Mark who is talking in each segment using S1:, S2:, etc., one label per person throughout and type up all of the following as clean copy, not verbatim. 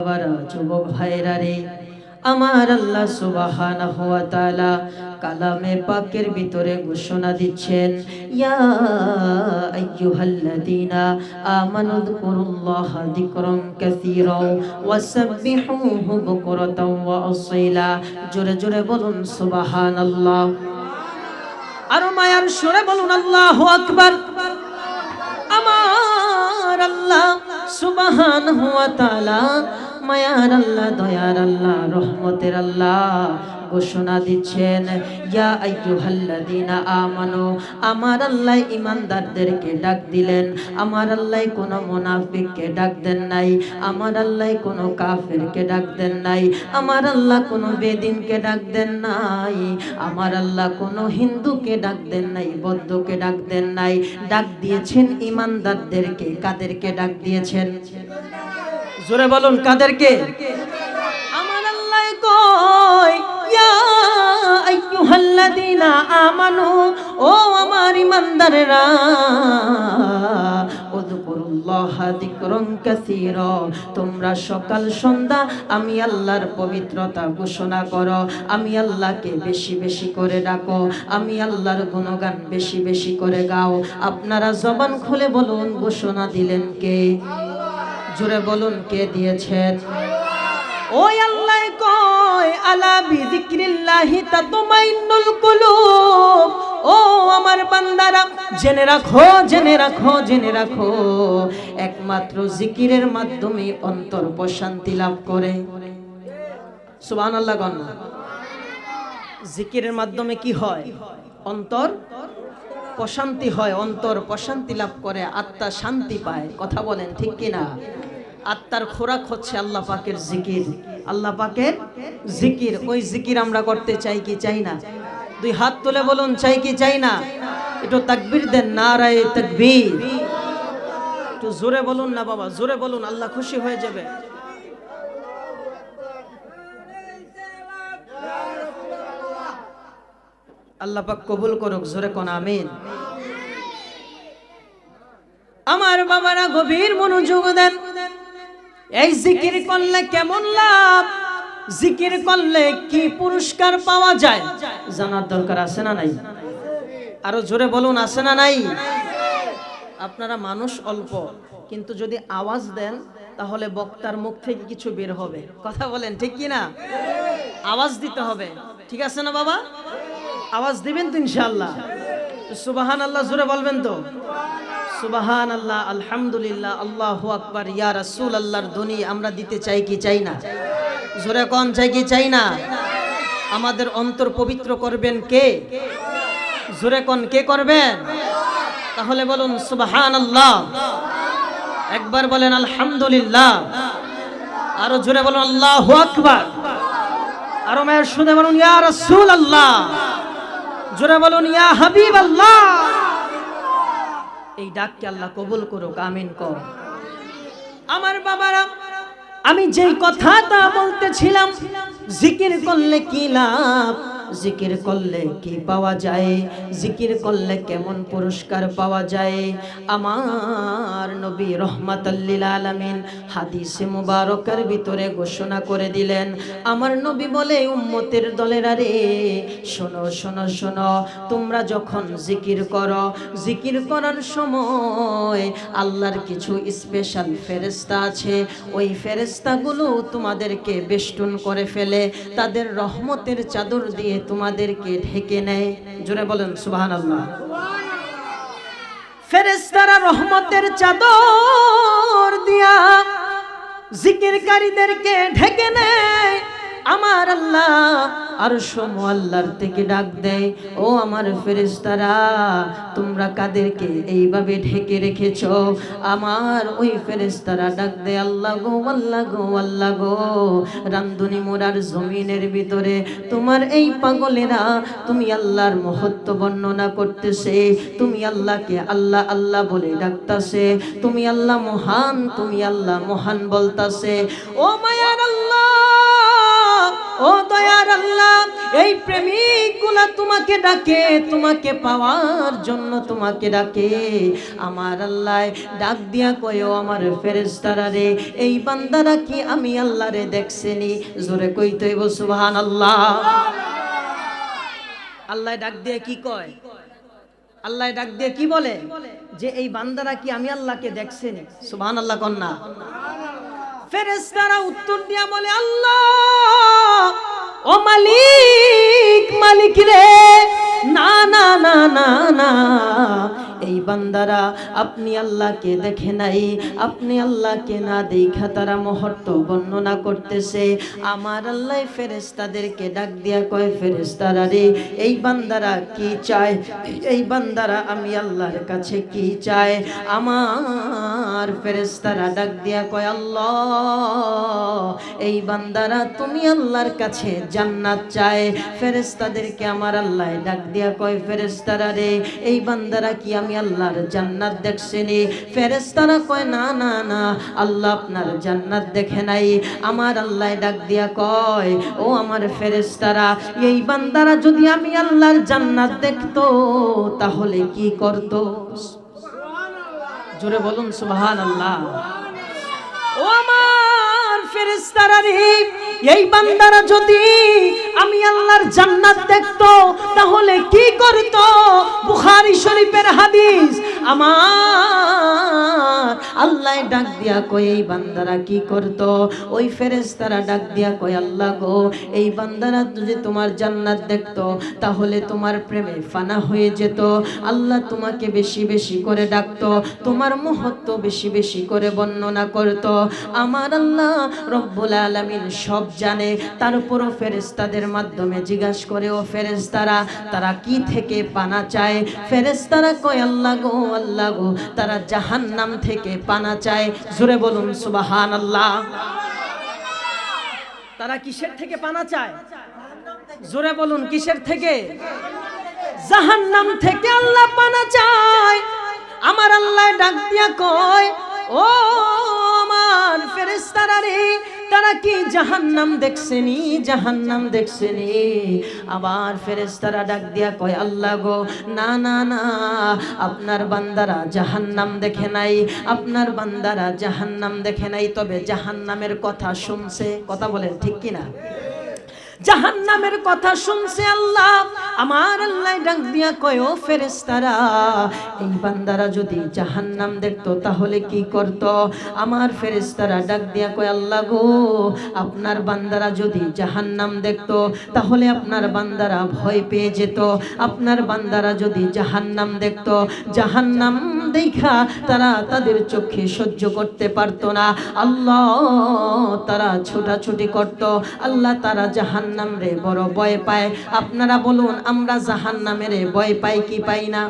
S1: যুবক ভাইরা রে, আমার আল্লাহ সুবহানাহু ওয়া তাআলা কালামে পাকের ভিতরে ঘোষণা দিচ্ছেন, ইয়া আইয়ুহাল্লাযীনা আমানু যকুরুল্লাহা যিকরান কাসীরা ওয়াসাব্বিহুহু বুকরাতাও ওয়া আসীলা। জোরে জোরে বলুন সুবহানাল্লাহ। আর মায়ার সুরে বলুন আল্লাহু আকবার। আমার আল্লাহ সুবহানাহু ওয়া তাআলা মায়ার আল্লাহ, দয়ার আল্লাহ, রহমতের আল্লাহ ঘোষণা দিচ্ছেন, ইয়া আইয়ুহাল্লাযীনা আমানু। আমার আল্লাহ ঈমানদারদেরকে ডাক দিলেন। আমার আল্লাহ কোনো মুনাফিককে ডাক দেন নাই। আমার আল্লাহ কোনো কাফেরকে ডাক দেন নাই। আমার আল্লাহ কোনো বেদিনকে ডাক দেন নাই। আমার আল্লাহ কোনো হিন্দুকে ডাক দেন নাই, বৌদ্ধকে ডাক দেন নাই। ডাক দিয়েছেন ঈমানদারদেরকে। কাদেরকে ডাক দিয়েছেন? জোরে বলুন, কাদেরকে? আমার আল্লাহ কয়, ইয়া আইয়ুহাল্লাযীনা আমানু, ও আমার ঈমানদারেরা, উযকুরুল্লাহা যিকরান কাসীরা। তোমরা সকাল সন্ধ্যা আমি আল্লাহর পবিত্রতা ঘোষণা করো। আমি আল্লাহকে বেশি বেশি করে ডাকো। আমি আল্লাহর গুণগান বেশি বেশি করে গাও। আপনারা জবান খুলে বলুন, ঘোষণা দিলেন কে? জোরে বলুন, কে দিয়েছেন? ওই আল্লাহ কয়, আলা বিযিকরিল্লাহি তাতমাইন্নুল কুলুব। ও আমার বান্দারা, জেনে রাখো, জেনে রাখো, জেনে রাখো, একমাত্র জিকিরের মাধ্যমে অন্তর প্রশান্তি লাভ করে। সুবহানাল্লাহ গণ। জিকিরের মাধ্যমে কি হয়? অন্তর প্রশান্তি হয়, অন্তর প্রশান্তি লাভ করে, আত্মা শান্তি পায়। কথা বলেন ঠিক কিনা? আত্মার খোরাক হচ্ছে আল্লাহ পাকের জিকির। আল্লাহ পাকের জিকির। ওই জিকির আমরা করতে চাই কি চাই না? দুই হাত তুলে বলুন, চাই কি চাই না? একটু তাকবীর দেন, নারায়ে তাকবীর। একটু জোরে বলুন না বাবা, জোরে বলুন, আল্লাহ খুশি হয়ে যাবে। আল্লাহ পাক কবুল করুক। জোরে কোন আমিন। আমার বাবারা গভীর মনোযোগ দেন। এই জিকির করলে কেমন লাভ, জিকির করলে কি পুরস্কার পাওয়া যায় জানার দরকার আছে না নাই? আরো জোরে বলুন, আছে না নাই? আপনারা মানুষ অল্প, কিন্তু যদি আওয়াজ দেন তাহলে বক্তার মুখ থেকে কিছু বের হবে। কথা বলেন ঠিক কি না? আওয়াজ দিতে হবে, ঠিক আছে না বাবা? আওয়াজ দিবেন তো ইনশাআল্লাহ? সুবহানাল্লাহ জোরে বলবেন তো? সুবহানাল্লাহ, আলহামদুলিল্লাহ, আল্লাহু আকবার, ইয়া রাসূলুল্লাহর ধ্বনি আমরা দিতে চাই কি চাই না? জোরে কোন, চাই কি চাই না? আমাদের অন্তর পবিত্র করবেন কে? জোরে কোন, কে করবেন? তাহলে বলুন সুবহানাল্লাহ। একবার বলেন আলহামদুলিল্লাহ। আরো জোরে বলুন আল্লাহু আকবার। আরো মায়ের শুনে বলুন ইয়া রাসূলুল্লাহ। জোরে বলুন ইয়া হাবিবাল্লাহ। এই ডাককে আল্লাহ কবুল করুক, আমিন কর। আমার বাবারা, আমি যেই কথাটা বলতেছিলাম, জিকির করলে কি লাভ, জিকির করলে কি পাওয়া যায়, জিকির করলে কেমন পুরস্কার পাওয়া যায়, আমার নবী রহমাতাল লিল আলামিন হাদিসে মুবারকের ভিতরে ঘোষণা করে দিলেন। আমার নবী বলে, উম্মতের দলেরা রে, শোনো শোনো শোনো, তোমরা যখন জিকির করো, জিকির করার সময় আল্লাহর কিছু স্পেশাল ফেরেশতা আছে। ওই ফেরেশতাগুলো তোমাদেরকে বেষ্টন করে ফেলে, তাদের রহমতের চাদর দিয়ে তোমাদেরকে ঢেকে নেয়। জোরে বলেন সুবহানাল্লাহ। ফেরেশতারা রহমতের চাদর দিয়া জিকিরকারীদেরকে ঢেকে নেয়। আমার আল্লাহ আরশ মুআল্লার থেকে ডাক দেয়, ও আমার ফেরেশতারা, তোমরা কাদেরকে এইভাবে ঢেকে রেখেছো? আমার ওই ফেরেশতারা ডাক দেয়, আল্লাহ গো, আল্লাহ গো, আল্লাহ গো, রামধুনি মোরার জমিনের ভিতরে তোমার এই পাগলেরা তুমি আল্লাহর মহত্ব বর্ণনা করতেছে, তুমি আল্লাহকে আল্লাহ আল্লাহ বলে ডাকতাছে, তুমি আল্লাহ মহান, তুমি আল্লাহ মহান বলতাছে। ও মায়ার আল্লাহ, ও দয়ার আল্লাহ, এই প্রেমিকগুলা তোমাকে ডাকে, তোমাকে পাওয়ার জন্য তোমাকে ডাকে। আমার আল্লাহ ডাক দিয়া কয়, ও আমার ফেরেশতারা রে, এই বান্দারা কি আমি আল্লাহ রে দেখছেনি? জোরে কইতে হইব সুবহানাল্লাহ। আল্লাহ ডাক দিয়ে কি কয়? আল্লাহ ডাক দিয়ে কি বলে? যে এই বান্দারা কি আমি আল্লাহকে দেখছেনি? সুবহানাল্লাহ কন্যা। ফেরেশতারা উত্তর দিয়া বলে, আল্লাহ ও মালিক, মালিক রে, না না না না না, এই বান্দারা আপনি আল্লাহকে দেখে নাই, আপনি আল্লাহকে না দেখা তারা মুহূর্ত বর্ণনা করতেছে। আমার আল্লাহ ফেরেশতাদেরকে ডাক দিয়া কয়, ফেরেশতারা রে, এই বান্দারা কি চায়? এই বান্দারা আমি আল্লাহর কাছে কি চায়? আমার ফেরেশতারা ডাক দিয়া কয়, আল্লাহ এই বান্দারা তুমি আল্লাহর কাছে জান্নাত চায়। ফেরেশতাদেরকে আমার আল্লাহ ডাক দিয়া কয়, ফেরেশতারা রে, এই বান্দারা কি আমি আল্লাহর জান্নাত দেখছেনি? ফেরেশতারা কয়, না না না, আল্লাহ আপনার জান্নাত দেখে নাই। আমার আল্লাহ ডাক দিয়া কয়, ও আমার ফেরেশতারা, এই বান্দারা যদি আমি আল্লাহর জান্নাত দেখতো তাহলে কি করত? জোরে বলুন সুবহানাল্লাহ। ও আমার ফেরেশতারা রে, এই বান্দারা যদি আমি আল্লাহর জান্নাত দেখতো তাহলে কি করত? বুখারী শরীফের হাদিস। আমার আল্লাহ ডাক দিয়া কয়, এই বান্দারা কি করত? ওই ফেরেশতারা ডাক দিয়া কয়, আল্লাহ গো, এই বান্দারা যদি তোমার জান্নাত দেখতো তাহলে তোমার প্রেমে ফানা হয়ে যেত। আল্লাহ তোমাকে বেশি বেশি করে ডাকতো, তোমার মহত্ব বেশি বেশি করে বর্ণনা করত। আমার আল্লাহ রব্বুল আলামিন সব জানে, তারপরও ফেরেশতাদের মাধ্যমে জিজ্ঞাসা করে, ও ফেরেশতারা, তারা কি থেকে পানা চায়? ফেরেশতারা কয়, আল্লাহ গো, আল্লাহ গো, তারা জাহান্নাম থেকে পানা চায়। জোরে বলুন সুবহানাল্লাহ। তারা কিসের থেকে পানা চায়? জোরে বলুন, কিসের থেকে? জাহান্নাম থেকে আল্লাহ পানা চায়। আমার আল্লাহ ডাক দিয়া কয়, ও আমার ফেরেশতারা রে, তারা কি জাহান্নাম দেখছেনি? জাহান্নাম দেখছেনি? আবার ফেরেশতারা ডাক দিয়া কয়, আল্লাহ গো, না না না, আপনার বান্দারা জাহান্নাম দেখে নাই, আপনার বান্দারা জাহান্নাম দেখে নাই, তবে জাহান্নামের কথা শুনছে। কথা বলেন ঠিক কিনা? জাহান্নামের কথা শুনছে আল্লাহ। আমার আল্লাহ ডাক দিয়া কয়, ও ফেরেশতারা, এই বান্দারা যদি জাহান্নাম দেখতো তাহলে কি করত? আমার ফেরেশতারা ডাক দিয়া কয়, আল্লাহ গো, আপনার বান্দারা যদি জাহান্নাম দেখতো তাহলে আপনার বান্দারা ভয় পেয়ে যেত। আপনার বান্দারা যদি জাহান্নাম দেখতো, জাহান্নাম দেখা তারা তাদের চোখে সহ্য করতে পারতো না। আল্লাহ তারা ছোটাছুটি করত। আল্লাহ তারা জাহান্নাম রে বড় ভয় পায়। আপনারা বলুন, আমরা জাহান্নামের ভয় পাই কি পাই না?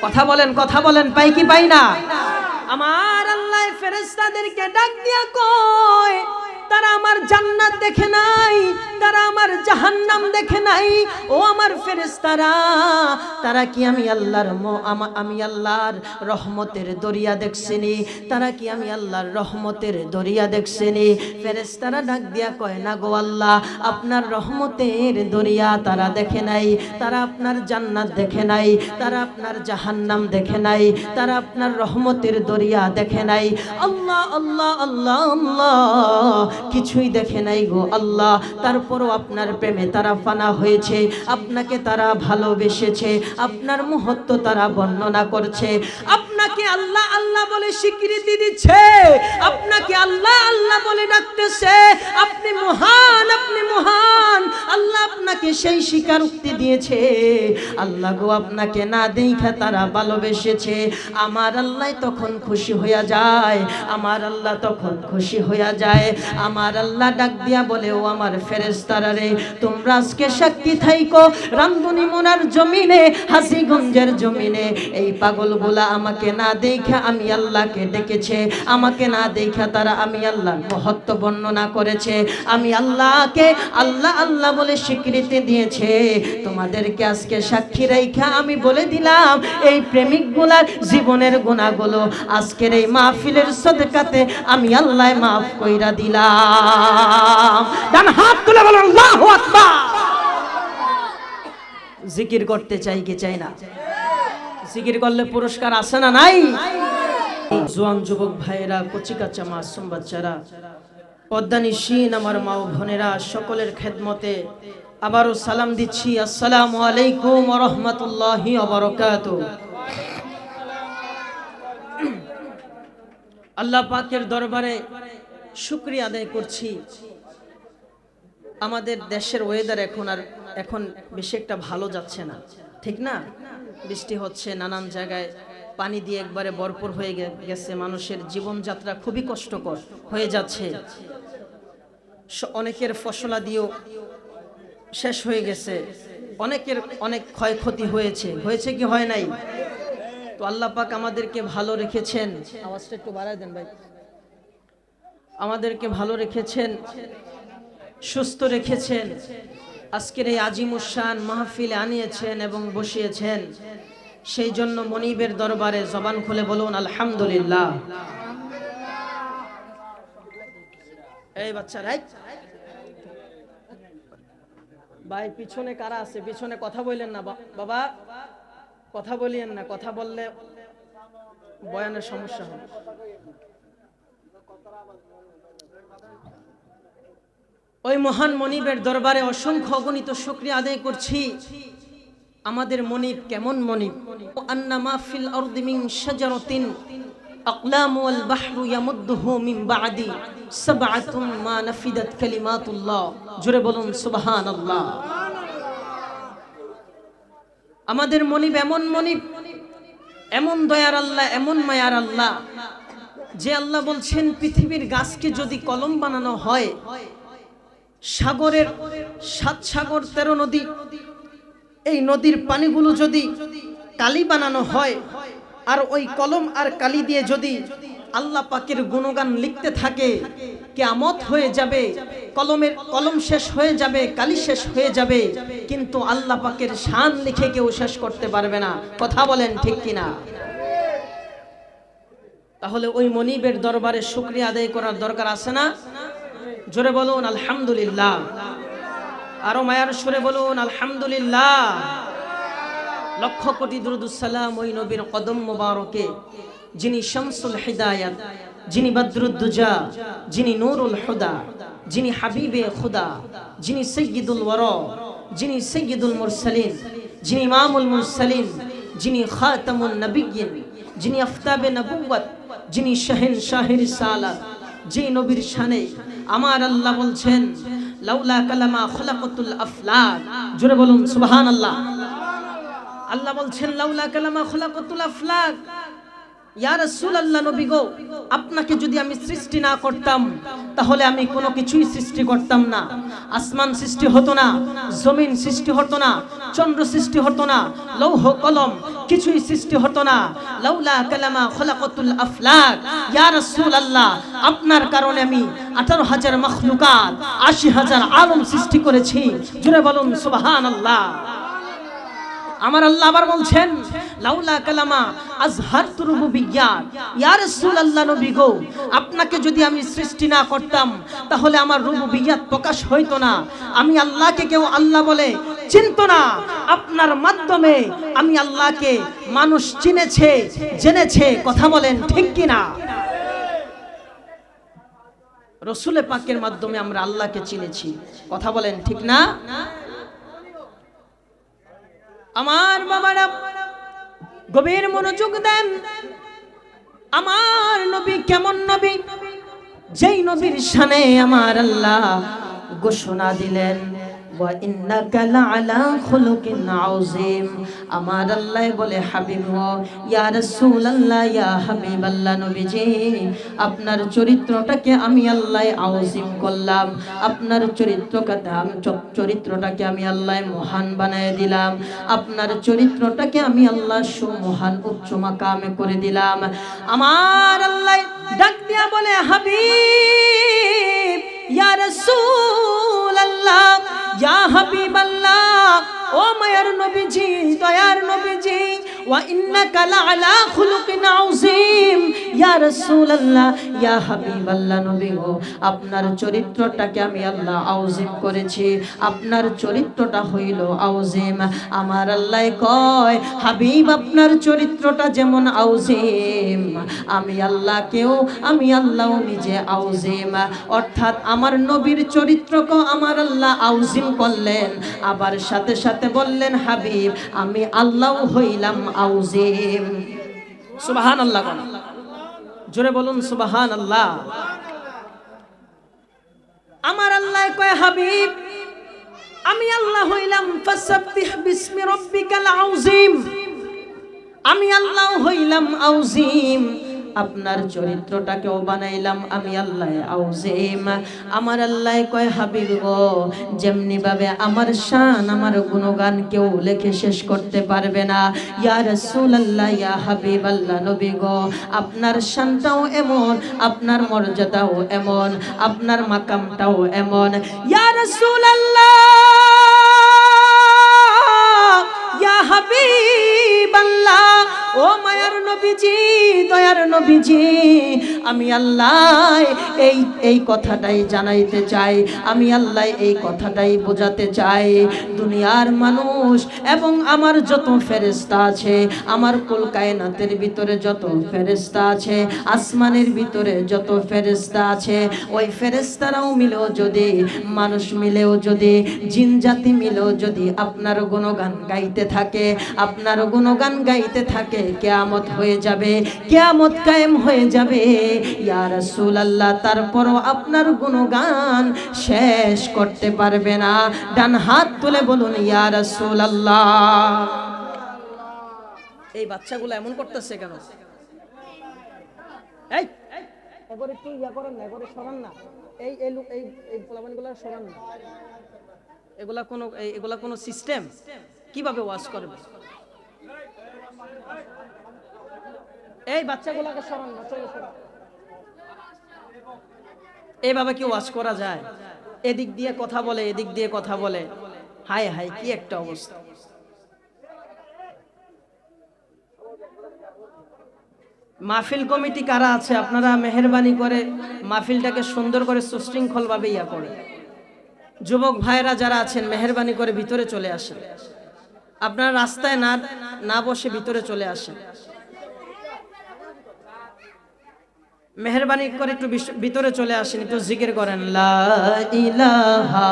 S1: কথা বলেন, কথা বলেন, পাই কি পাই না? আমার আল্লাহ ফেরেশতাদেরকে ডাক দিয়া কয়, তারা আমার জান্নাত দেখে নাই, তারা আমার জাহান্নাম দেখে নাই। ও আমার ফেরেশতারা, তারা কি আমি আল্লাহর আমি আল্লাহর রহমতের দরিয়া দেখছেনি? তারা কি আমি আল্লাহর রহমতের দরিয়া দেখছেনি? ফেরেশতারা ডাক দিয়া কয়, না গো আল্লাহ, আপনার রহমতের দরিয়া তারা দেখে নাই, তারা আপনার জান্নাত দেখে নাই, তারা আপনার জাহান্নাম দেখে নাই, তারা আপনার রহমতের দরিয়া দেখে নাই। আল্লাহ আল্লাহ আল্লাহ আল্লাহ, কিছুই দেখে নাই গো আল্লাহ। তারপরও আপনার প্রেমে তারা ফানা হয়েছে, আপনাকে তারা ভালোবেসেছে, আপনার মুহূর্ত তারা বর্ণনা করছে, আপনাকে আল্লাহ আল্লাহ বলে স্বীকৃতি দিচ্ছে, আপনাকে আল্লাহ আল্লাহ বলে ডাকতেছে। আপনি মহান, আপনি মহান। আল্লাহ আপনাকে সেই স্বীকারোক্তি দিয়েছে। আল্লাহ গো, আপনাকে না দেখা তারা ভালোবেসেছে। আমার আল্লাহ তখন খুশি হইয়া যায়, আমার আল্লাহ তখন খুশি হইয়া যায়। আমার আল্লাহ ডাক দিয়া বলে, ও আমার ফেরেশতারা রে, তোমরা আজকে সাক্ষী থাইকো, রামদুনি মোনার জমিনে, হাসিগঞ্জের জমিনে এই পাগলগুলা আমাকে না দেখা আমি আল্লাহকে ডেকেছে, আমাকে না দেখা তারা আমি আল্লাহর মহত্ব বর্ণনা করেছে, আমি আল্লাহকে আল্লাহ আল্লাহ বলে স্বীকৃতি দিয়েছে। তোমাদেরকে আজকে সাক্ষী রাইখা আমি বলে দিলাম, এই প্রেমিকগুলার জীবনের গুনাহগুলো আজকের এই মাহফিলের সদকাতে আমি আল্লাহ মাফ কইরা দিলাম। ডান হাত তুলে বলো আল্লাহু আকবার। জিকির করতে চাই কি চাই না? জিকির করলে পুরস্কার আসে না নাই? জোয়ান যুবক ভাইয়েরা, কচিকাচা মাসুম বাচ্চারা, পদ্মানিশীন আমার মা ও বোনেরা, সকলের খেদমতে আবারও সালাম দিচ্ছি, আসসালামু আলাইকুম ওয়া রাহমাতুল্লাহি ওয়া বারাকাতুহু। আল্লাহ পাকের দরবারে শুকরিয়া আদায় করছি। আমাদের দেশের ওয়েদার এখন বেশি একটা ভালো যাচ্ছে না, ঠিক না? বৃষ্টি হচ্ছে, নানান জায়গায় পানি দিয়ে একবারে ভরপুর হয়ে গেছে, মানুষের জীবনযাত্রা খুবই কষ্টকর হয়ে যাচ্ছে। অনেকের ফসলাদিও শেষ হয়ে গেছে, অনেকের অনেক ক্ষয়ক্ষতি হয়েছে কি হয় নাই? তো আল্লাহ পাক আমাদেরকে ভালো রেখেছেন। আওয়াজটা একটু বাড়ায় দেন ভাই। আমাদেরকে ভালো রেখেছেন, সুস্থ রেখেছেন, আজকের এই আজিমুশান মাহফিলে আনিয়েছেন এবং বসিয়েছেন। সেই জন্য মনিবের দরবারে জবান খুলে বলুন আলহামদুলিল্লাহ। এই বাচ্চারা, ভাই পিছনে কারা আছে? পিছনে কথা বললেন না বাবা, কথা বলিয়েন না, কথা বললে বয়ানের সমস্যা হবে। ওই মহান মনিবের দরবারে অসংখ্য অগণিত শুকরিয়া আদায় করছি। আমাদের মনিব কেমন মনিব? আন্নামা ফিল আরদি মিন শাজারাতিন আকলামু ওয়াল বাহরু ইয়ামুদ্দুহু মিন বাদি সাবআতুম মা নাফিদাত কালিমাতুল্লাহ। জোরে বলুন সুবহানাল্লাহ। আমাদের মনিব এমন মনিব, এমন দয়ার আল্লাহ, এমন মায়ার আল্লাহ, যে আল্লাহ বলছেন পৃথিবীর গাছকে যদি কলম বানানো হয়, সাগরের 7 সাগর 13 নদী, এই নদীর পানিগুলো যদি কালি বানানো হয়, আর ওই কলম আর কালি দিয়ে যদি আল্লাহ পাকের গুণগান লিখতে থাকে, কিয়ামত হয়ে যাবে, কলম শেষ হয়ে যাবে, কালি শেষ হয়ে যাবে, কিন্তু আল্লাহ পাকের শান লিখে কেউ শেষ করতে পারবে না। কথা বলেন ঠিক কিনা? তাহলে ওই মনিবের দরবারে শুকরিয়া আদায় করার দরকার আছে না? জোরে বলুন আলহামদুলিল্লাহ। আরো মায়ার সুরে বলুন আলহামদুলিল্লাহ। লক্ষ কোটি দুরুদ সালাম ওই নবীর কদম মোবারকে, যিনি শামসুল হিদায়াত, যিনি বদরুদ্দুজা, যিনি নূরুল হুদা, যিনি হাবিবে খুদা, যিনি সাইয়্যিদুল ওয়ারা, যিনি সাইয়্যিদুল মুরসালিন, যিনি ইমামুল মুরসালিন, যিনি খাতামুন নবিয়্যিন, যিনি আফতাবে নবুওয়াত, যিনি শাহেনশাহে রিসালাত, যে নবীর শানে আমার আল্লাহ বলছেন লাউলা কালামা খলাকাতুল আফলাক। জোরে বলুন সুবহানাল্লাহ। আল্লাহ বলছেন লাউলা কালামা খলাকাতুল আফলাক, ইয়া রাসূলুল্লাহ, নবী গো, আপনাকে যদি আমি সৃষ্টি না করতাম তাহলে আমি কোনো কিছুই সৃষ্টি করতাম না। আসমান সৃষ্টি হতো না, জমিন সৃষ্টি হতো না, চন্দ্র সৃষ্টি হতো না, লৌহ কলম কিছুই সৃষ্টি হতো না। লাউলা কালামা খলাকাতুল আফলাক, ইয়া রাসূলুল্লাহ, আপনার কারণে আমি 18,000 মাখলুকাত, 80,000 আলম সৃষ্টি করেছি। জোরে বলুন সুবহানাল্লাহ। আমার আল্লাহ আবার বলছেন লাউলা কালামা আজহারতু রুবুবিয়্যাত, ইয়া রাসূলুল্লাহ, নবী গো, আপনাকে যদি আমি সৃষ্টি না করতাম তাহলে আমার রুবুবিয়্যাত প্রকাশ হইতো না, আমি আল্লাহকে কেউ আল্লাহ বলে চিনতো না। আপনার মাধ্যমে আমি আল্লাহকে মানুষ চিনেছে, জেনেছে। কথা বলেন ঠিক কিনা? রাসূল পাকের মাধ্যমে আমরা আল্লাহকে চিনেছি। কথা বলেন ঠিক না? আমার বাবারা গভীর মনোযোগ দেন। আমার নবী কেমন নবী? যেই নবীর শানে আমার আল্লাহ ঘোষণা দিলেন ওয়া ইন্নাকা লাআলা খুলুকিন আযীম। আমার আল্লাহ বলে হাবিব ইয়া রাসূলুল্লাহ, ইয়া হাবিবাল্লাহ, নবীজি আপনার চরিত্রটাকে আমি আল্লাহ আযীম করলাম, আপনার চরিত্রটাকে আমি আল্লাহ মহান বানায় দিলাম, আপনার চরিত্রটাকে আমি আল্লাহ সুমহান উচ্চ মাকামে করে দিলাম। আমার আল্লাহ ডাক দিয়া বলে হাবিব, ইয়া রাসূলুল্লাহ, ইয়া হাবিবাল্লাহ, ও মায়ার নবীজি, দয়ার নবীজি, ওয়া ইন্নাকা লাআলা খুলুকিন আযীম। ইয়া রাসূলুল্লাহ, ইয়া হাবিবাল্লাহ, নবী গো, আপনার চরিত্রটাকে আমি আল্লাহ আযীম করেছি, আপনার চরিত্রটা হইল আযীম। আমার আল্লাহ কয়, হাবিব আপনার চরিত্রটা যেমন আযীম, আমি আল্লাহও নিজে আযীম। অর্থাৎ আমার নবীর চরিত্রকে আমার আল্লাহ আযীম করলেন, আবার সাথে সাথে বললেন, হাবিব আমি আল্লাহ হইলাম আযীম। সুবহানাল্লাহ, জোরে বলুন সুবহানাল্লাহ। আমার আল্লাহ কয়, হাবিব আমি আল্লাহ হইলাম ফাসাব্বিহ বিসমি রাব্বিকাল আযীম, আমি আল্লাহ হইলাম আযীম, আপনার চরিত্রটাকেও বানাইলাম আমি আল্লাহ আযীম। আমার আল্লাহ কয়, হাবিব গো, যেমনি ভাবে আমার শান, আমার গুণগান কেউ লেখে শেষ করতে পারবে না। ইয়া রাসূলুল্লাহ, ইয়া হাবিবাল্লাহ, নবী গো, আপনার শানটাও এমন, আপনার মর্যাদাও এমন, আপনার মাকামটাও এমন। ইয়া রাসূলুল্লাহ, ইয়া হাবিবাল্লাহ, ও মায়ার নবীজি, দয়ার নবীজি, আমি আল্লাহ এই কথাটাই জানাইতে চাই, আমি আল্লাহ এই কথাটাই বোঝাতে চাই। দুনিয়ার মানুষ এবং আমার যত ফেরেশতা আছে, আমার কুল কায়নাতের ভিতরে যত ফেরেশতা আছে, আসমানের ভিতরে যত ফেরেশতা আছে, ওই ফেরেশতারাও মিলেও যদি, মানুষ মিলেও যদি, জিন জাতি মিলেও যদি আপনার গুণগান গাইতে থাকে, আপনার গুণগান গাইতে থাকে, কিয়ামত হয়ে যাবে, কিয়ামত কায়েম হয়ে যাবে। ইয়া রাসূলুল্লাহ, তারপরও আপনার গুণগান শেষ করতে পারবে না। ডান হাত তুলে বলুন ইয়া রাসূলুল্লাহ। এই বাচ্চাগুলো এমন করতেছে কেন? এই এবারে একটু ইয়া করেন না, এবারে সরান না, এই এই এই এই পোলাপানগুলো সরান না। এগুলা কোনো সিস্টেম? কিভাবে ওয়াজ করবে? এই বাচ্চাগুলোকে সরান না, চলে সরান। এইভাবে কি ওয়াজ করা যায়? এদিক দিয়ে কথা বলে, এদিক দিয়ে কথা বলে, হায় হায় কি একটা অবস্থা। মাহফিল কমিটি কারা আছে, আপনারা মেহেরবানি করে মাহফিলটাকে সুন্দর করে সুশৃঙ্খল ভাবে ইয়া করে, যুবক ভাইরা যারা আছেন মেহেরবানি করে ভিতরে চলে আসেন, আপনারা রাস্তায় না বসে ভিতরে চলে আসেন। মেহেরবানি করে একটু ভিতরে চলে আসেন, একটু জিকির করেন, লা ইলাহা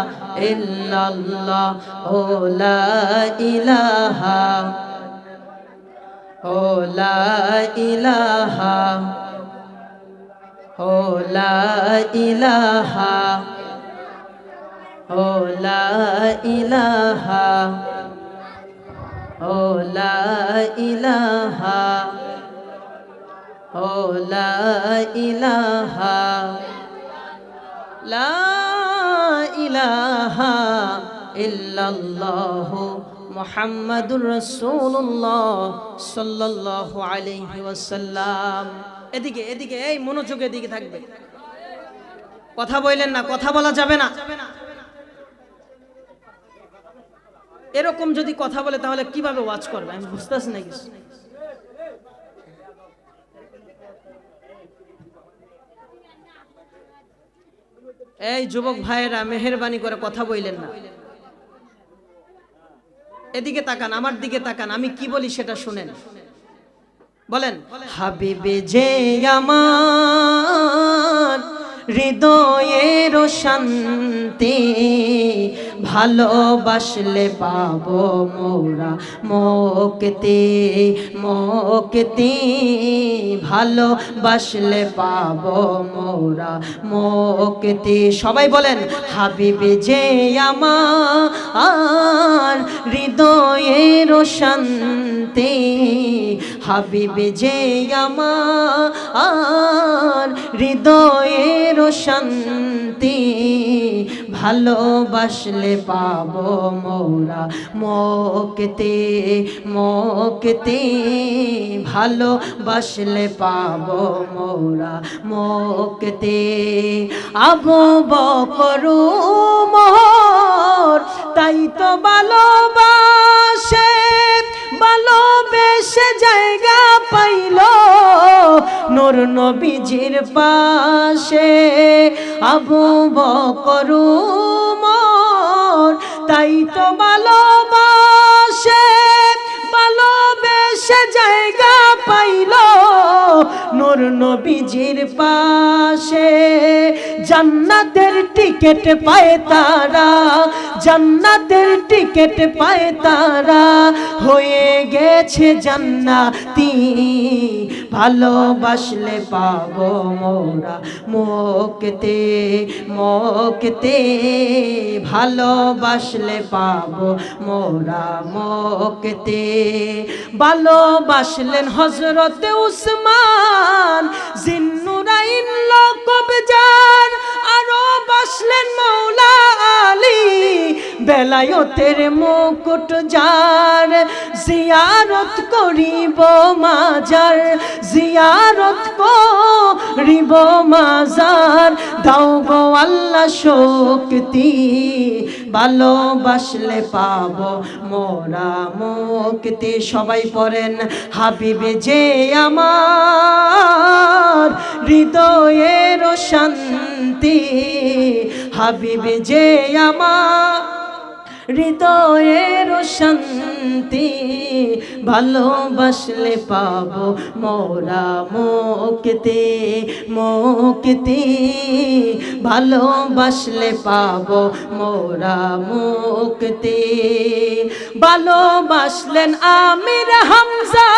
S1: ইল্লাল্লাহ, ও লা ইলাহা, ও লা ইলাহা, ও লা ইলাহা, ও লা ইলাহা, ও লা ইলাহা, ও লা ইলাহা, লা ইলাহা ইল্লাল্লাহু মুহাম্মাদুর রাসূলুল্লাহ সাল্লাল্লাহু আলাইহি ওয়াসাল্লাম। এদিকে এদিকে, এই মনোযোগ এদিকে থাকবে, কথা বললেন না, কথা বলা যাবে না। এরকম যদি কথা বলে তাহলে কিভাবে ওয়াজ করবে আমি বুঝতেছি না কিছু। এই যুবক ভাইয়েরা মেহেরবানি করে কথা বললেন না, এদিকে তাকান, আমার দিকে তাকান, আমি কি বলি সেটা শুনেন। বলেন, হাবিবে যে আমার হৃদয়ের শান্তি, ভালোবাসলে পাবো মোরা মুক্তি, মুক্তি, ভালোবাসলে পাবো মোরা মুক্তি। সবাই বলেন, হাবিবে যে আমার হৃদয়ের শান্তি, হাবিবে যে আমার হৃদয়ের শান্তি, ভালোবাসলে পাবো মোরা মুক্তি, মুক্তি, ভালোবাসলে পাবো মোরা মুক্তি। আবু বকর উমর তাই তো ভালোবাসে, ভালোবেসে পাইল নূর নবীজির পাশে আবু বকর উমর তাই তো ভালোবেসে জায়গা পাইল নূর নবীজির পাশে জান্নাতের টিকেট পায় তারা জান্নাতের টিকেট পায় তারা হয়ে গেছে জান্নাতি ভালোবাসলে পাবো মোরা মুক্তি মুক্তি ভালোবাসলে পাবো মোরা মুক্তি ভালোবাসলেন হযরত উসমান জিন্নুরাইন লকব যার আরো বাসলেন মৌলা আলী বেলায়েতের মুকুট যার জিয়ারত করিব মাজার জিয়ারত করিব মাজার দাও গো আল্লাহ শক্তি ভালোবাসলে পাবো মোরা মুক্তি সবাই পড়েন হাবিবে যে আমার হৃদয়ের শান্তি হাবিবে যে আমার হৃদয়ের শান্তি ভালোবাসলে পাবো মোরা মুক্তি মুক্তি ভালোবাসলে পাবো মোরা মুক্তি ভালোবাসলেন আমির হামজা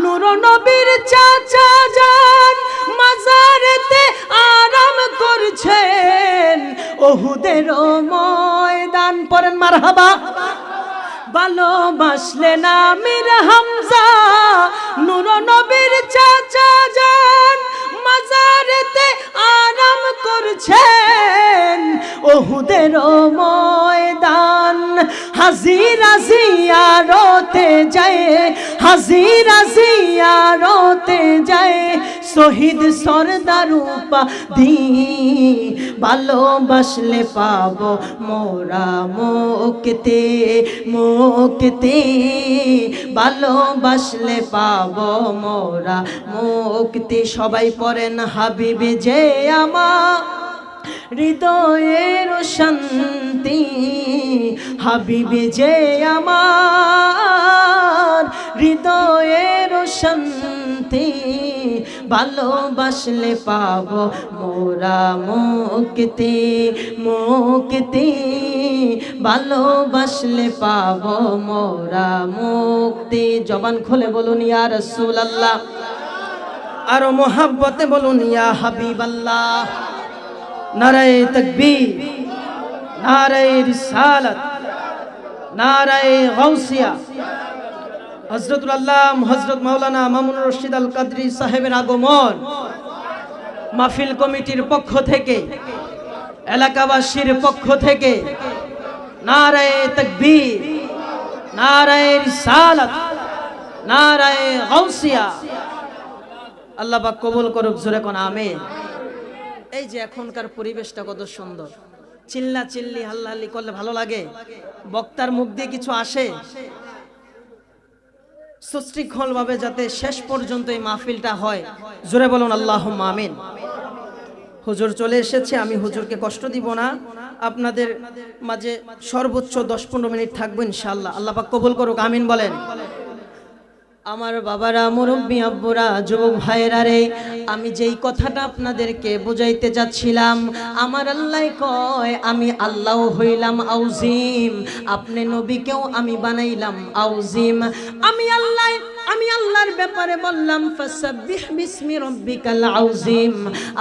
S1: নূর নবীর চাচা যান মাজারেতে আরাম করছেন ওহুদের ময়দান পড়েন মারহাবা ভালোবাসলেন আমির হামজা নূর নবীর চাচা যান মাজারেতে আরাম করছেন ওহুদের ময়দান হাজিরা জিয়ারতে যায় হাজিরা জিয়ারতে যায় শহীদ সরদার উপাধি ভালোবাসলে পাবো মোরা মুক্তি মুক্তি ভালোবাসলে পাবো মোরা মুক্তি সবাই পড়েন হাবিবে যে আমার হৃদয়ের শান্তি হাবিবে যে আমার হৃদয়ের শান্তি ভালোবাসলে পাবো মোরা মুক্তি মুক্তি ভালোবাসলে পাবো মোরা মুক্তি জবান খুলে বলুন ইয়া রাসূলুল্লাহ আরো মোহাব্বতে বলুন ইয়া হাবিবাল্লাহ নারায়ে তাকবীর নারায়ে রিসালাত নারায়ে গাউসিয়া হযরতুল আল্লাহ হযরত মাওলানা মামুনুর রশিদ আল কাদরি সাহেবের আগমন মাহফিল কমিটির পক্ষ থেকে এলাকাবাসীর পক্ষ থেকে নারায়ে তাকবীর নারায়ে রিসালাত নারায়ে গাউসিয়া আল্লাহ পাক কবুল করুক জোরে কোন আমিন এই যে এখনকার পরিবেশটা কত সুন্দর চিল্লা চিল্লি হাল্লাহাল্লি করলে ভালো লাগে বক্তার মুখ দিয়ে কিছু আসে সুশৃঙ্খল ভাবে যাতে শেষ পর্যন্ত এই মাহফিলটা হয় জোরে বলুন আল্লাহুম্মা আমিন হুজুর চলে এসেছে আমি হুজুরকে কষ্ট দিব না আপনাদের মাঝে সর্বোচ্চ 10-15 মিনিট থাকবো ইনশাআল্লাহ আল্লাহ পাক কবুল করুক আমিন বলেন আমার বাবারা মুরব্বী আব্বুরা যুবক ভাইয়েরা রে আমি যেই কথাটা আপনাদেরকে বুঝাইতে যাচ্ছিলাম আমার আল্লাহ কয় আমি আল্লাহ হইলাম আউজিম আপনি নবীকেও আমি বানাইলাম আউজিম আমি আল্লাহর ব্যাপারে বললাম ফাসাব্বিহ বিসমি রাব্বিকাল আউজিম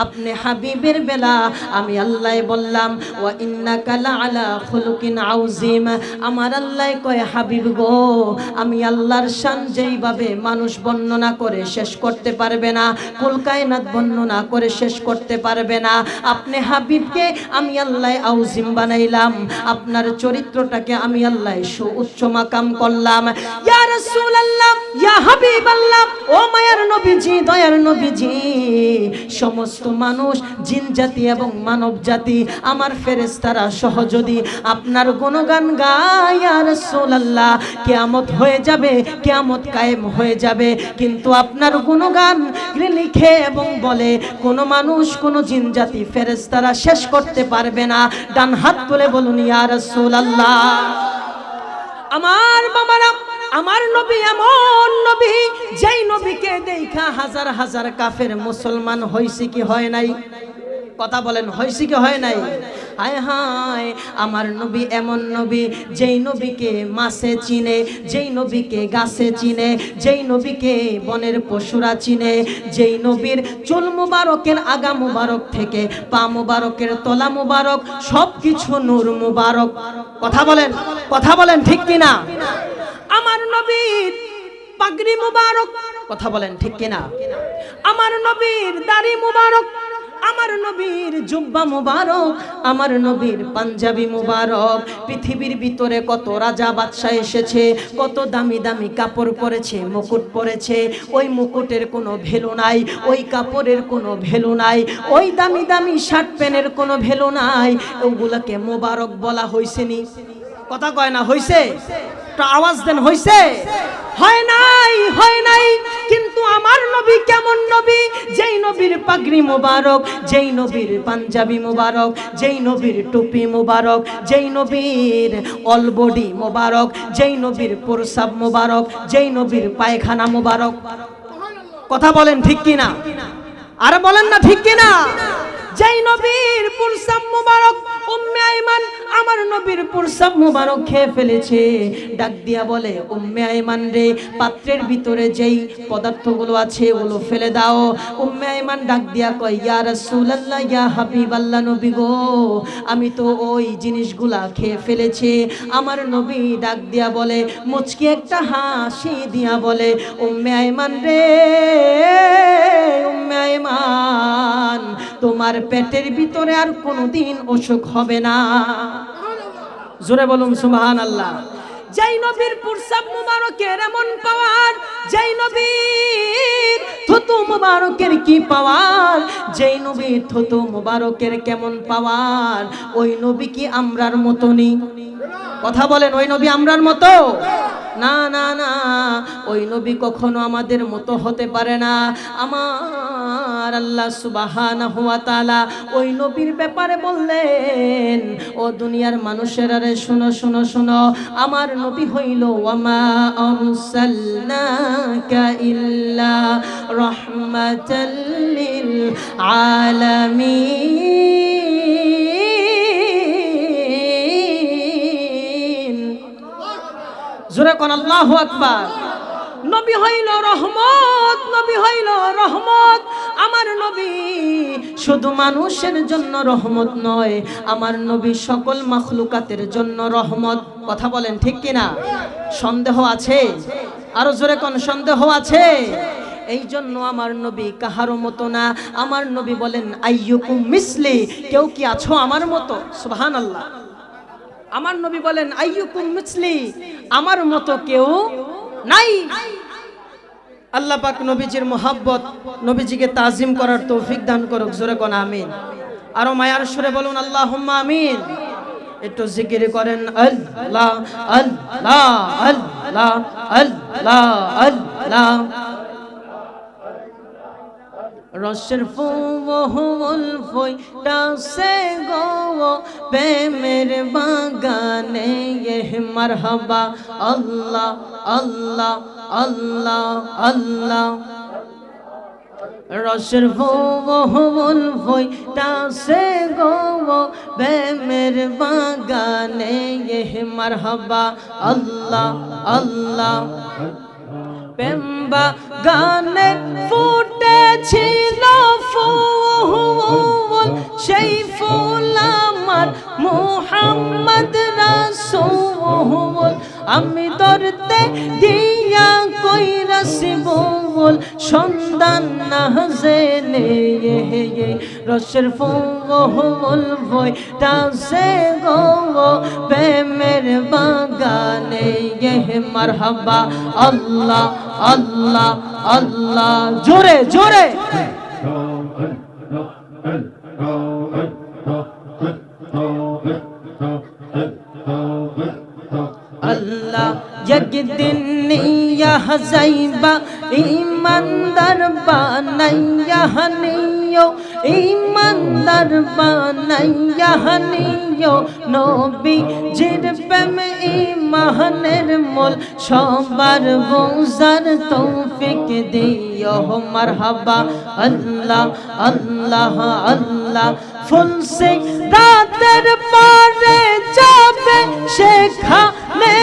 S1: আপনি হাবিবের বেলা আমি আল্লাহ বললাম ওয়া ইন্নাকা লাআলা খুলুকিন আউজিম আমার আল্লাহ কয় হাবিব গো আমি আল্লাহর শান যেইভাবে মানুষ বর্ণনা করে শেষ করতে পারবে না কুল কায়নাত বর্ণনা করে শেষ করতে পারবে না আপনি হাবিবকে আমি আল্লাহ আউজিম বানাইলাম আপনার চরিত্রটাকে আমি আল্লাহ সুউচ্চ মাকাম করলাম ইয়া রাসূলুল্লাহ ইয়া ইয়া হাবিবাল্লাহ, ও মায়ার নবীজি, দয়ার নবীজি, সমস্ত মানুষ, জিন জাতি এবং মানব জাতি, আমার ফেরেশতারা সহ যদি আপনার গুণগান গায় ইয়া রাসূলুল্লাহ, কিয়ামত হয়ে যাবে, কিয়ামত কায়েম হয়ে যাবে, কিন্তু আপনার গুণগান লিখে এবং বলে কোন মানুষ, কোন জিন জাতি, ফেরেশতারা শেষ করতে পারবে না। ডান হাত তুলে বলুন ইয়া রাসূলুল্লাহ। আমার বাবারা, আমার নবী এমন নবী, যেই নবীকে দেখা হাজার হাজার কাফের মুসলমান হইছে কি হয় নাই? কথা বলেন, হইছে কি হয় নাই? হায় হায়, আমার নবী এমন নবী, যেই নবীকে মাছে চিনে, যেই নবীকে গাছে চিনে, যেই নবীকে বনের পশুরা চিনে, যেই নবীর চুল মুবারকের আগা মুবারক থেকে পা মুবারকের তলা মুবারক সব কিছু নূর মুবারক। কথা বলেন, কথা বলেন, ঠিক কিনা? আমার নবীর পাগড়ি মুবারক, কথা বলেন, ঠিক কিনা? আমার নবীর দাড়ি মুবারক, আমার নবীর জুব্বা মুবারক, আমার নবীর পাঞ্জাবি মুবারক। পৃথিবীর ভিতরে কত রাজা বাদশাহ এসেছে, কত দামি দামি কাপড় পরেছে, মুকুট পরেছে, ওই মুকুটের কোনো ভ্যালু নাই, ওই কাপড়ের কোনো ভ্যালু নাই, ওই দামি দামি শার্ট প্যান্টের কোনো ভ্যালু নাই। ওগুলাকে মুবারক বলা হইছে নি? কথা কয় না হইছে? তো আওয়াজ দেন, হইছে? হয় নাই, হয় নাই। কিন্তু আমার নবী কেমন নবী? যেই নবীর পাগড়ি মুবারক, যেই নবীর পাঞ্জাবি মুবারক, যেই নবীর টুপি মুবারক, যেই নবীর অল বডি মুবারক, যেই নবীর প্রসাব মুবারক, যেই নবীর পায়খানা মুবারক। কথা বলেন, ঠিক কিনা? আরে বলেন না, ঠিক কিনা? যেই নবীর প্রসাব মুবারক, উম্মে আইমান আমার নবীর প্রসাব মুবারক খেয়ে ফেলেছে, ডাক দিয়া বলে, উম্মে আইমান রে, পাত্রের ভিতরে যেই পদার্থগুলো আছে ওগুলো ফেলে দাও। উম্মে আইমান ডাক দিয়া কয়, ইয়া রাসূলুল্লাহ, ইয়া হাবিবাল্লাহ, নবী গো, আমি তো ওই জিনিসগুলা খেয়ে ফেলেছি। আমার নবী ডাক দিয়া বলে, মুচকি একটা হাসি দিয়া বলে, উম্মে আইমান রে, উম্মে আইমান, তোমার পেটের ভিতরে আর কোনোদিন অসুখ হবে না। জোরে বলুন সুবহানাল্লাহ। যেই নবীর প্রসাব মুবারকের এমন পাওয়ার, যেই নবীর থুতু মুবারকের কি পাওয়ার, যেই নবীর থুতু মুবারকের কেমন পাওয়ার, ওই নবী কি আমরার মতো নি? কথা বলেন, ওই নবী আমরার মতো? না না না, ওই নবী কখনো আমাদের মতো হতে পারে না। আমার আল্লাহ সুবহানাহু ওয়া তাআলা ওই নবীর ব্যাপারে বললেন, ও দুনিয়ার মানুষেরা রে, শুনো শুনো শুনো, আমার নবী হইল ওয়ামা আরসালনাকা ইল্লা রাহমাতাল লিল আলামিন। জোরে কোন আল্লাহু আকবার। নবী হইল রহমত, নবী হইল রহমত। আমার নবী শুধু মানুষের জন্য রহমত নয়, আমার নবী সকল মাখলুকাতের জন্য রহমত। কথা বলেন, ঠিক কিনা? সন্দেহ আছে? আরো জোরে কোন সন্দেহ আছে? এই জন্য আমার নবী কাহারও মতো না। আমার নবী বলেন, আইয়ুকুম মিসলি, কেউ কি আছো আমার মতো? সুবহানাল্লাহ। আমার নবী বলেন, আইয়ুকুম মিসলি, আমার মতো কেউ নাই। আল্লাহ পাক নবীজির মোহাব্বত, নবীজিকে তাজিম করার তৌফিক দান করুক। জোরে কোন আমিন। আরো মায়ার সুরে বলুন আল্লাহুম্মা আমিন। একটু জিকির করেন, আল্লাহ আল্লাহ আল্লাহ আল্লাহ আল্লাহ। রসের ফুল ফইটাছে গো প্রেমের বাগানে, মারহাবা আল্লাহ আল্লাহ আল্লাহ আল্লাহ। রসের ফুল ফইটাছে গো প্রেমের বাগানে, মারহাবা আল্লাহ আল্লাহ। প্রেম বাগানে ফুটেছিল ফুল, সেই ফুল আমার মুহাম্মদ রাসূল। আমি ধরতে গিয়া কইরাছি ভুল, ফুল সন্ধান না জেনে রসের ফুল বইতাছে গো প্রেমের বাগানে মারহাবা আল্লাহ আল্লাহ আল্লাহ জোরে জোরে আল্লাহ একদিন নিয়া যাইবা ইমানদার বানাইয়া নিও ইমানদার বানাইয়া নিও নবীজির প্রেম ইমানের মোল সবার বুঝার তৌফিক দিও মারহাবা আল্লাহ আল্লাহ আল্লাহ ফুল সে রাতের পরে যাবে সেখানে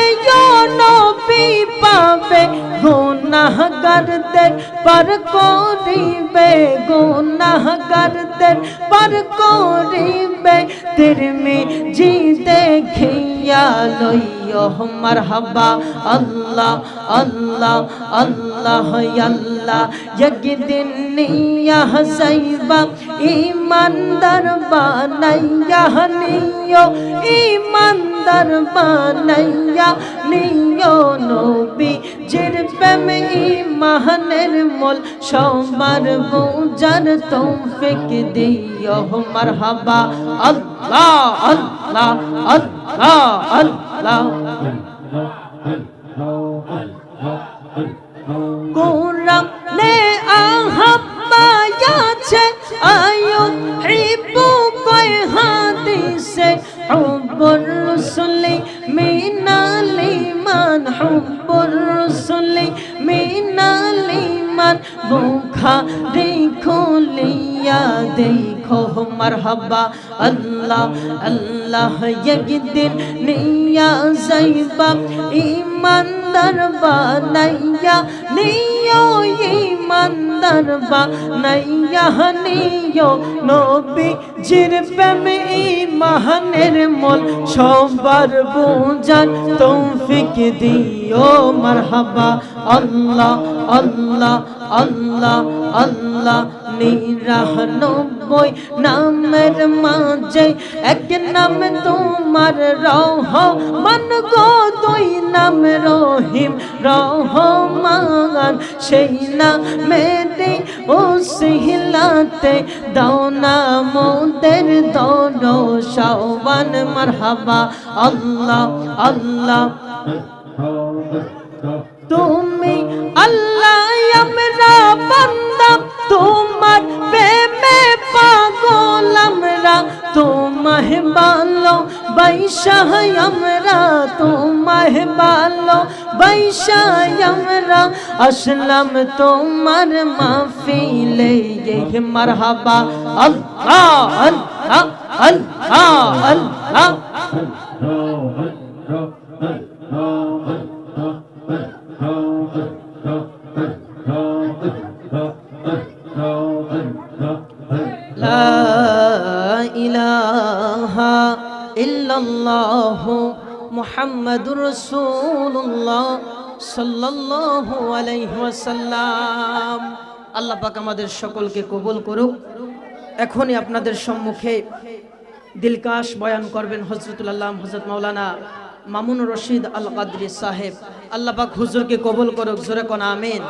S1: নবী পাবে গুনাহগারদের পার করিবে গুনাহগারদের পার করিবে তিরমিজি দেখিয়া লইও মারহাবা আল্লাহ আল্লাহ আল্লাহ আল্লাহ একদিন নিয়া যাইবা ইমানদার বানাইয়া নিও ইমানদার বানাইয়া নিও নবীজির প্রেম ইমানের মোল সবার বুঝার তৌফিক দিও মারহাবা আল্লাহ আল্লাহ আল্লাহ আল্লাহ কোরআনে আহাম্মায়াছে আয়াত হিব্বু কয় হাদিসে হুব্বুর রাসূলি মিনাল ঈমান হুব্বুর রাসূলি মিনাল ঈমান বুখারী খুলিয়া দেখো মারহাবা আল্লাহ আল্লাহ একদিন নিয়া যাইবা ইমানদার বানাইয়া নিও ইমানদার বানাইয়া নিও নবীজির প্রেম ইমানের মোল সবার বুঝার তৌফিক দিও মারহাবা আল্লাহ আল্লাহ আল্লাহ আল্লাহ নিরানব্বই নামের মাঝে এক নাম তোমার রহমান গো দুই নাম রহিম রহমান সেই নামেরই ওসিলাতে দাও না মোদের দরশাওয়ান মারহাবা আল্লাহ আল্লাহ তুমি আল্লাহ আমরা বান্দা তোমার প্রেমে পাগল আমরা তোমায় ভালো বাইশাহ আমরা তোমায় ভালো বাইশাহ আমরা আসলাম তোমার মাহফিলে মারহাবা আল্লাহ আল্লাহ আল্লাহ আল্লাহ লা ইলাহা ইল্লাল্লাহু মুহাম্মাদুর রাসূলুল্লাহ সাল্লাল্লাহু আলাইহি ওয়াসাল্লাম। আল্লাহ পাক আমাদের সকলকে কবুল করুক। এখনই আপনাদের সম্মুখে দিলকাশ বয়ান করবেন হযরতুল আল্লাহ হযরত মাওলানা মামুন রশিদ আল কাদরি সাহেব। আল্লাহ পাক হুজুরকে কবুল করুক, জোরে কোন আমিন।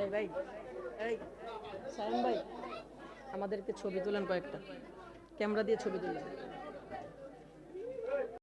S1: এই ভাই, এই সাইম ভাই, আমাদেরকে ছবি তুলেন, কয়েকটা ক্যামেরা দিয়ে ছবি তুলেন।